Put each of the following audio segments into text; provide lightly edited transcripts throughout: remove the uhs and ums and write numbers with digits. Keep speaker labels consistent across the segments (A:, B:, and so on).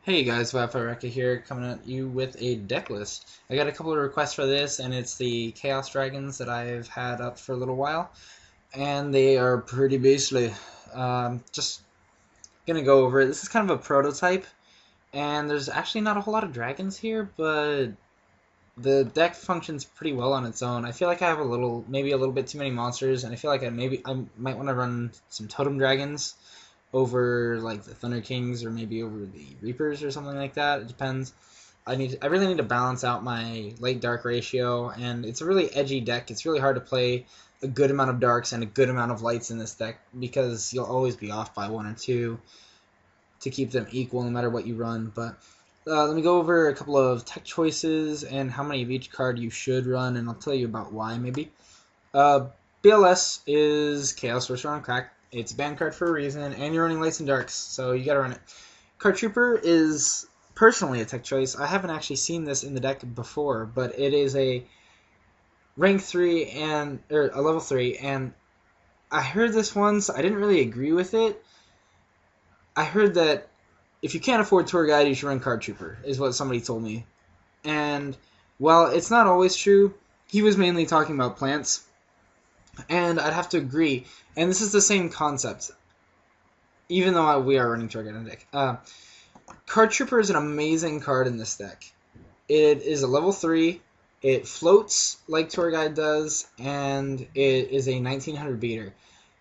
A: Hey guys, Wi-Fi Rekka here, coming at you with a deck list. I got a couple of requests for this, and it's the Chaos Dragons that I've had up for a little while, and they are pretty beastly. Just gonna go over it. This is kind of a prototype, and there's actually not a whole lot of dragons here, but the deck functions pretty well on its own. I feel like I have maybe a little bit too many monsters, and I feel like I might want to run some Totem Dragons over like the Thunder Kings or maybe over the Reapers or something like that. It depends. I really need to balance out my light dark ratio, and it's a really edgy deck. It's really hard to play a good amount of darks and a good amount of lights in this deck because you'll always be off by one or two to keep them equal no matter what you run. But let me go over a couple of tech choices and how many of each card you should run, and I'll tell you about why maybe. Uh, BLS is Chaos Sorcerer on Crack. It's a banned card for a reason, and you're running Lights and Darks, so you gotta run it. Card Trooper is personally a tech choice. I haven't actually seen this in the deck before, but it is a rank 3 or a level 3, and I heard this once. I didn't really agree with it. I heard that if you can't afford Tour Guide, you should run Card Trooper, is what somebody told me. And while it's not always true, he was mainly talking about plants, and I'd have to agree. And this is the same concept, even though we are running Tour Guide in the deck. Card Trooper is an amazing card in this deck. It is a level 3, it floats like Tour Guide does, and it is a 1900 beater.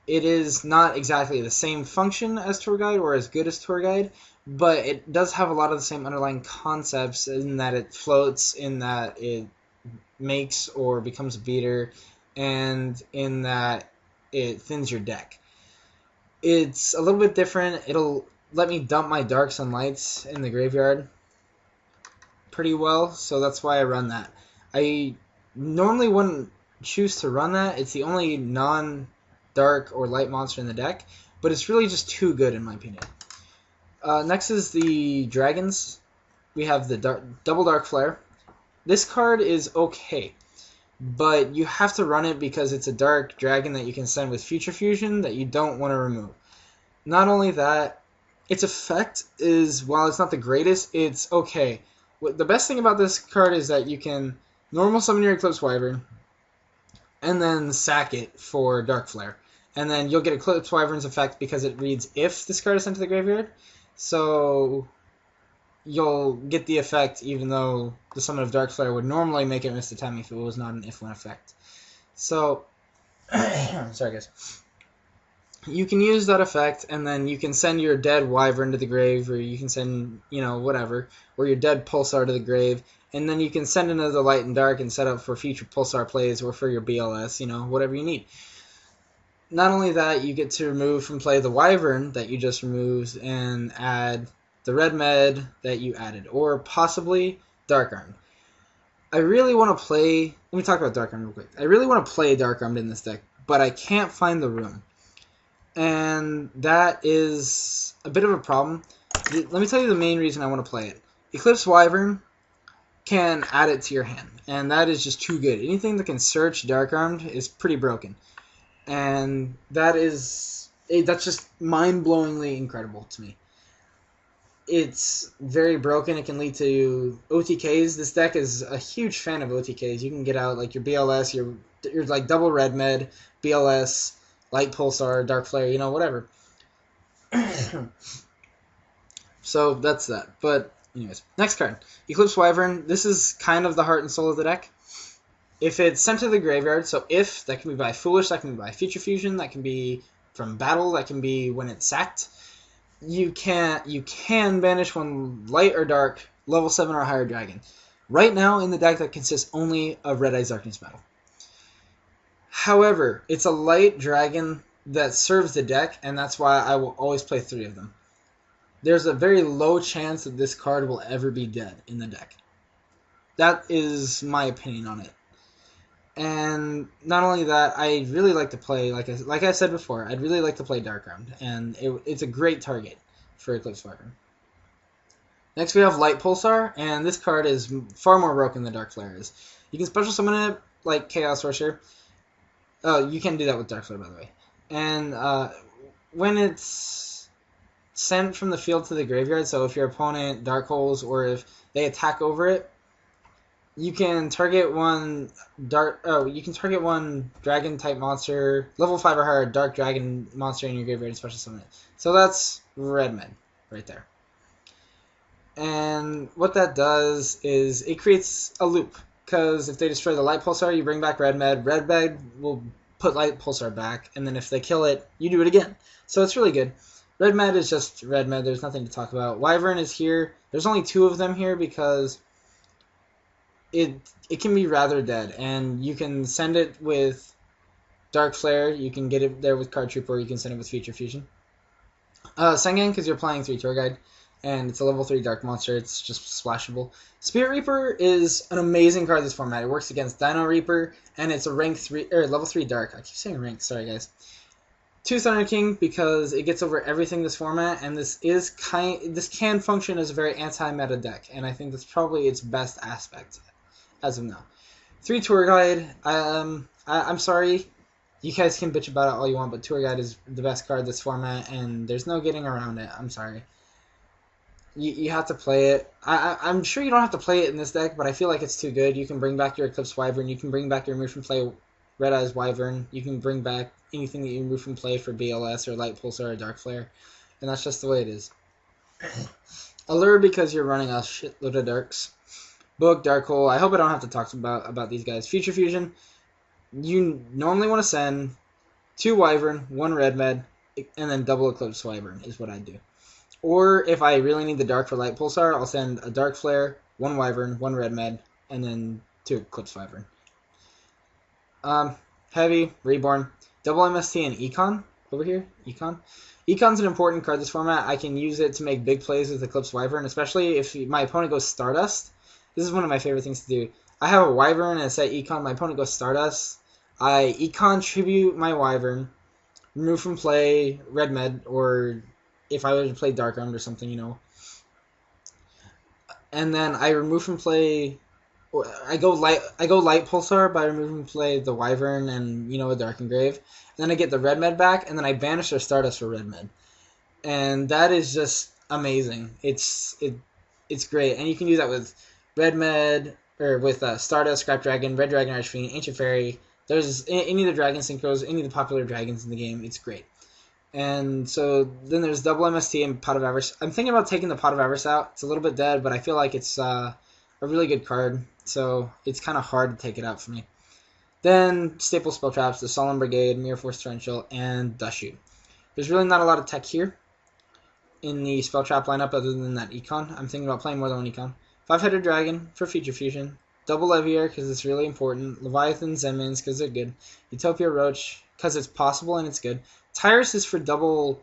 A: It is not exactly the same function as Tour Guide or as good as Tour Guide, but it does have a lot of the same underlying concepts in that it floats, in that it makes or becomes a beater, and in that it thins your deck. It's a little bit different. It'll let me dump my darks and lights in the graveyard pretty well, so that's why I run that. I normally wouldn't choose to run that. It's the only non-dark or light monster in the deck, but it's really just too good in my opinion. Next is the Dragons. We have the Double Dark Flare. This card is okay, but you have to run it because it's a dark dragon that you can send with Future Fusion that you don't want to remove. Not only that, its effect is, while it's not the greatest, it's okay. The best thing about this card is that you can normal summon your Eclipse Wyvern and then sack it for Dark Flare. And then you'll get Eclipse Wyvern's effect because it reads if this card is sent to the graveyard. So you'll get the effect even though the summon of Dark Flare would normally make it miss the time if it was not an if-when effect. So, sorry guys. You can use that effect, and then you can send your dead Wyvern to the grave, or you can send, whatever, or your dead Pulsar to the grave, and then you can send another Light and Dark and set up for future Pulsar plays or for your BLS, whatever you need. Not only that, you get to remove from play the Wyvern that you just removed and add the Red Med that you added, or possibly Dark Armed. I really want to play... Let me talk about Dark Armed real quick. I really want to play Dark Armed in this deck, but I can't find the room. And that is a bit of a problem. Let me tell you the main reason I want to play it. Eclipse Wyvern can add it to your hand, and that is just too good. Anything that can search Dark Armed is pretty broken. And that's just mind-blowingly incredible to me. It's very broken. It can lead to OTKs. This deck is a huge fan of OTKs. You can get out like your BLS, your like double Red Med, BLS, Light Pulsar, Dark Flare, whatever. So that's that. But anyways, next card. Eclipse Wyvern. This is kind of the heart and soul of the deck. If it's sent to the graveyard, so if, that can be by Foolish, that can be by Future Fusion, that can be from battle, that can be when it's sacked. You can banish one light or dark, level 7 or higher dragon. Right now in the deck that consists only of Red Eyes Darkness Battle. However, it's a light dragon that serves the deck, and that's why I will always play 3 of them. There's a very low chance that this card will ever be dead in the deck. That is my opinion on it. And not only that, I really like to play, like I said before, I'd really like to play Dark Armed, and it's a great target for Eclipse Wyvern. Next we have Light Pulsar, and this card is far more broken than Dark Flare is. You can special summon it like Chaos Sorcerer. You can do that with Dark Flare, by the way. And when it's sent from the field to the graveyard. So if your opponent dark holes or if they attack over it, you can target one dragon type monster, level 5 or higher dark dragon monster in your graveyard and special summon it. So that's red med right there. And what that does is it creates a loop, because if they destroy the light pulsar, you bring back red med will put light pulsar back, and then if they kill it, you do it again. So it's really good. Red med is just red med, there's nothing to talk about. Wyvern is here. There's only 2 of them here because it can be rather dead, and you can send it with Dark Flare, you can get it there with Card Trooper, or you can send it with Future Fusion. Sengen, because you're playing 3 Tour Guide, and it's a level 3 dark monster, it's just splashable. Spirit Reaper is an amazing card this format. It works against Dino Reaper, and it's a rank 3 or level 3 dark. I keep saying rank, sorry guys. 2 Thunder King because it gets over everything this format, and this can function as a very anti-meta deck, and I think that's probably its best aspect as of now. 3 Tour Guide. I'm sorry, you guys can bitch about it all you want, but Tour Guide is the best card this format, and there's no getting around it. I'm sorry. You have to play it. I'm sure you don't have to play it in this deck, but I feel like it's too good. You can bring back your Eclipse Wyvern. You can bring back your remove from play Red Eyes Wyvern. You can bring back anything that you remove from play for BLS or Light Pulsar or Dark Flare. And that's just the way it is. Allure because you're running a shitload of darks. Book, Dark Hole. I hope I don't have to talk about these guys. Future Fusion. You normally want to send 2 Wyvern, 1 Red Med, and then double Eclipse Wyvern is what I do. Or if I really need the Dark for Light Pulsar, I'll send a Dark Flare, 1 Wyvern, 1 Red Med, and then 2 Eclipse Wyvern. Heavy, Reborn, double MST and Econ over here. Econ. Econ's an important card this format. I can use it to make big plays with Eclipse Wyvern, especially if my opponent goes Stardust. This is one of my favorite things to do. I have a Wyvern and a set Econ. My opponent goes Stardust. I Econ tribute my Wyvern, remove from play Red Med, or if I were to play Dark Armed or something, you know. And then I remove from play. I go light Pulsar by removing from play the Wyvern and a Dark Engrave. And then I get the Red Med back, and then I banish their Stardust for Red Med. And that is just amazing. It's great, and you can do that with Red Med or with Stardust, Scrap Dragon, Red Dragon, Archfiend, Ancient Fairy. There's any of the Dragon Synchros, any of the popular dragons in the game. It's great. And so then there's double MST and Pot of Avarice. I'm thinking about taking the Pot of Avarice out. It's a little bit dead, but I feel like it's a really good card. So it's kind of hard to take it out for me. Then staple spell traps, the Solemn Brigade, Mirror Force Torrential, and Dust Shoot. There's really not a lot of tech here in the spell trap lineup other than that Econ. I'm thinking about playing more than one Econ. 5-headed Dragon for Future Fusion. Double Levier because it's really important. Leviathan Zenmins because they're good. Utopia Roach because it's possible and it's good. Tyrus is for double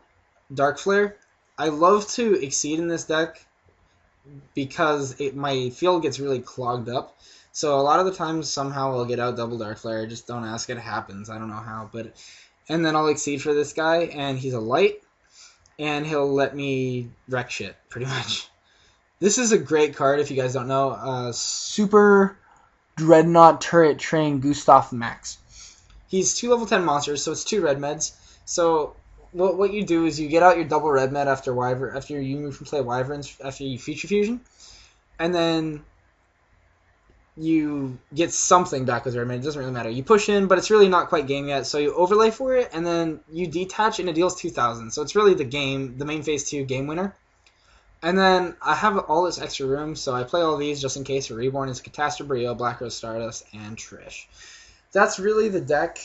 A: Dark Flare. I love to Exceed in this deck because my field gets really clogged up. So a lot of the times somehow I'll get out double Dark Flare. Just don't ask, it happens. I don't know how, and then I'll Exceed for this guy, and he's a light, and he'll let me wreck shit pretty much. This is a great card if you guys don't know. Super Dreadnought Turret Train Gustav Max. He's 2 level 10 monsters, so it's 2 Red Meds. So what you do is you get out your double Red Med after you move from play Wyverns, after you Future Fusion, and then you get something back with Red Med. It doesn't really matter. You push in, but it's really not quite game yet, so you overlay for it, and then you detach, and it deals 2,000. So it's really the main phase 2 game winner. And then I have all this extra room, so I play all these just in case for Reborn. It's Catastrophe, Brio, Black Rose Stardust, and Trish. That's really the deck.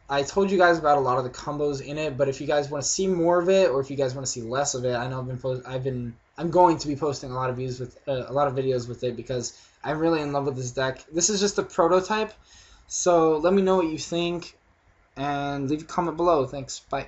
A: I told you guys about a lot of the combos in it, but if you guys want to see more of it, or if you guys want to see less of it, I know I'm going to be posting a lot of videos with it because I'm really in love with this deck. This is just a prototype, so let me know what you think and leave a comment below. Thanks. Bye.